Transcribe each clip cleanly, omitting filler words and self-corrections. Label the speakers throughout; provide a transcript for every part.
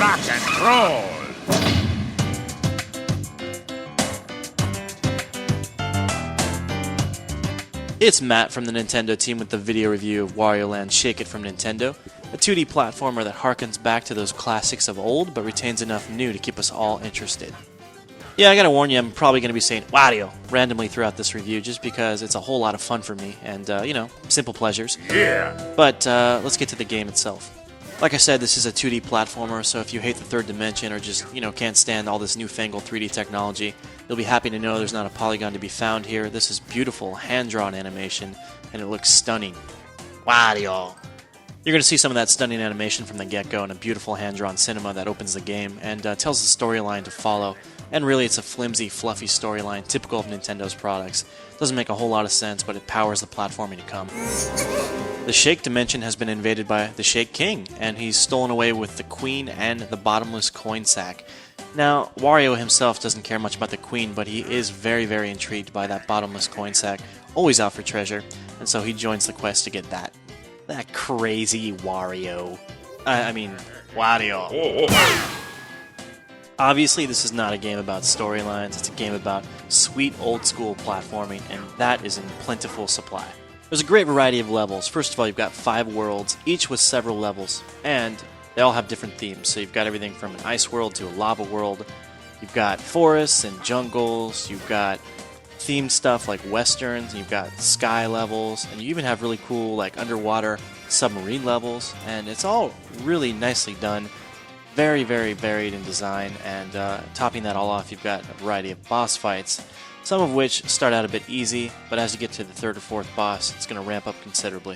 Speaker 1: rock and roll.
Speaker 2: It's Matt from the Nintendo team with the video review of Wario Land Shake It from Nintendo, a 2D platformer that harkens back to those classics of old but retains enough new to keep us all interested. Yeah, I gotta warn you, I'm probably gonna be saying Wario randomly throughout this review just because it's a whole lot of fun for me and, simple pleasures.
Speaker 1: Yeah.
Speaker 2: But let's get to the game itself. Like I said, this is a 2D platformer, so if you hate the third dimension or just, can't stand all this newfangled 3D technology, you'll be happy to know there's not a polygon to be found here. This is beautiful, hand-drawn animation, and it looks stunning. Wario! You're going to see some of that stunning animation from the get-go and a beautiful hand-drawn cinema that opens the game and tells the storyline to follow. And really, it's a flimsy, fluffy storyline typical of Nintendo's products. Doesn't make a whole lot of sense, but it powers the platforming to come. The Shake dimension has been invaded by the Shake King, and he's stolen away with the Queen and the bottomless coin sack. Now, Wario himself doesn't care much about the Queen, but he is very, very intrigued by that bottomless coin sack, always out for treasure, and so he joins the quest to get that. That crazy Wario. Wario. Obviously, this is not a game about storylines, it's a game about sweet old-school platforming, and that is in plentiful supply. There's a great variety of levels. First of all, you've got 5 worlds, each with several levels, and they all have different themes. So you've got everything from an ice world to a lava world. You've got forests and jungles. You've got themed stuff like westerns. And you've got sky levels. And you even have really cool like underwater submarine levels. And it's all really nicely done. Very, very varied in design. And topping that all off, you've got a variety of boss fights. Some of which start out a bit easy, but as you get to the 3rd or 4th boss, it's going to ramp up considerably.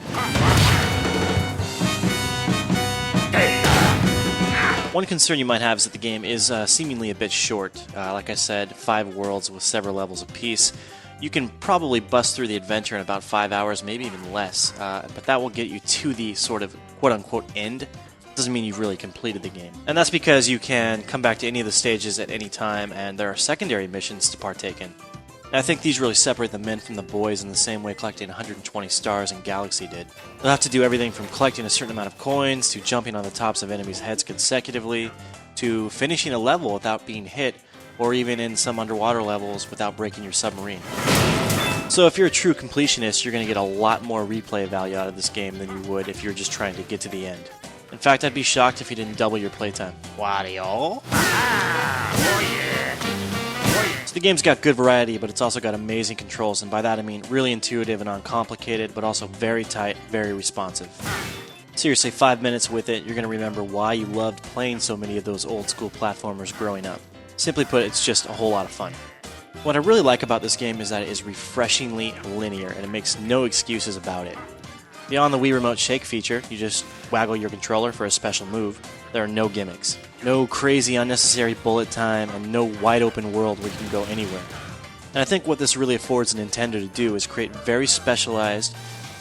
Speaker 2: One concern you might have is that the game is seemingly a bit short. Like I said, 5 worlds with several levels apiece. You can probably bust through the adventure in about 5 hours, maybe even less, but that will get you to the sort of quote-unquote end. Doesn't mean you've really completed the game. And that's because you can come back to any of the stages at any time, and there are secondary missions to partake in. And I think these really separate the men from the boys in the same way collecting 120 stars in Galaxy did. You'll have to do everything from collecting a certain amount of coins, to jumping on the tops of enemies' heads consecutively, to finishing a level without being hit, or even in some underwater levels without breaking your submarine. So if you're a true completionist, you're going to get a lot more replay value out of this game than you would if you're just trying to get to the end. In fact, I'd be shocked if you didn't double your playtime. Wario? So the game's got good variety, but it's also got amazing controls, and by that I mean really intuitive and uncomplicated, but also very tight, very responsive. Seriously, 5 minutes with it, you're going to remember why you loved playing so many of those old school platformers growing up. Simply put, it's just a whole lot of fun. What I really like about this game is that it is refreshingly linear, and it makes no excuses about it. Beyond the Wii Remote Shake feature, you just waggle your controller for a special move. There are no gimmicks. No crazy unnecessary bullet time, and no wide open world where you can go anywhere. And I think what this really affords Nintendo to do is create very specialized,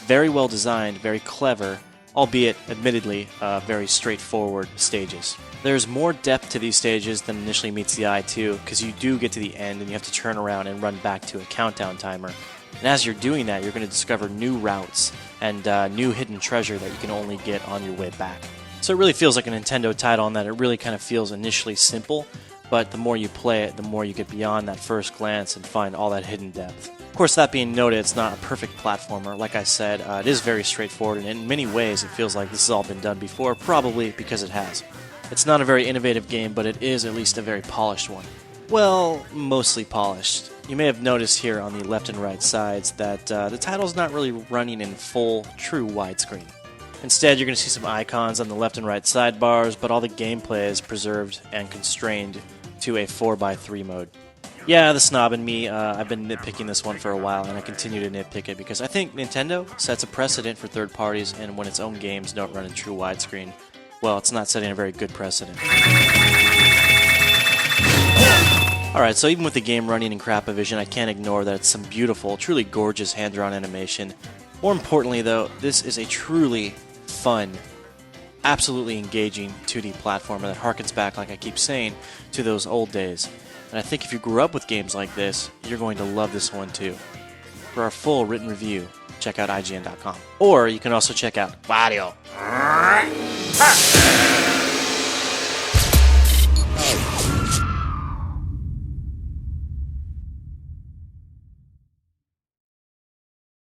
Speaker 2: very well designed, very clever, albeit admittedly very straightforward stages. There's more depth to these stages than initially meets the eye too, because you do get to the end and you have to turn around and run back to a countdown timer. And as you're doing that, you're going to discover new routes and new hidden treasure that you can only get on your way back. So it really feels like a Nintendo title in that it really kind of feels initially simple, but the more you play it, the more you get beyond that first glance and find all that hidden depth. Of course, that being noted, it's not a perfect platformer. Like I said, it is very straightforward, and in many ways it feels like this has all been done before, probably because it has. It's not a very innovative game, but it is at least a very polished one. Well, mostly polished. You may have noticed here on the left and right sides that the title's not really running in full, true widescreen. Instead, you're going to see some icons on the left and right sidebars, but all the gameplay is preserved and constrained to a 4x3 mode. Yeah, the snob in me, I've been nitpicking this one for a while, and I continue to nitpick it because I think Nintendo sets a precedent for third parties, and when its own games don't run in true widescreen, well, it's not setting a very good precedent. Alright, so even with the game running in crap-o-vision, I can't ignore that it's some beautiful, truly gorgeous hand-drawn animation. More importantly, though, this is a truly fun, absolutely engaging 2D platformer that harkens back, like I keep saying, to those old days. And I think if you grew up with games like this, you're going to love this one too. For our full written review, check out IGN.com. Or you can also check out Wario.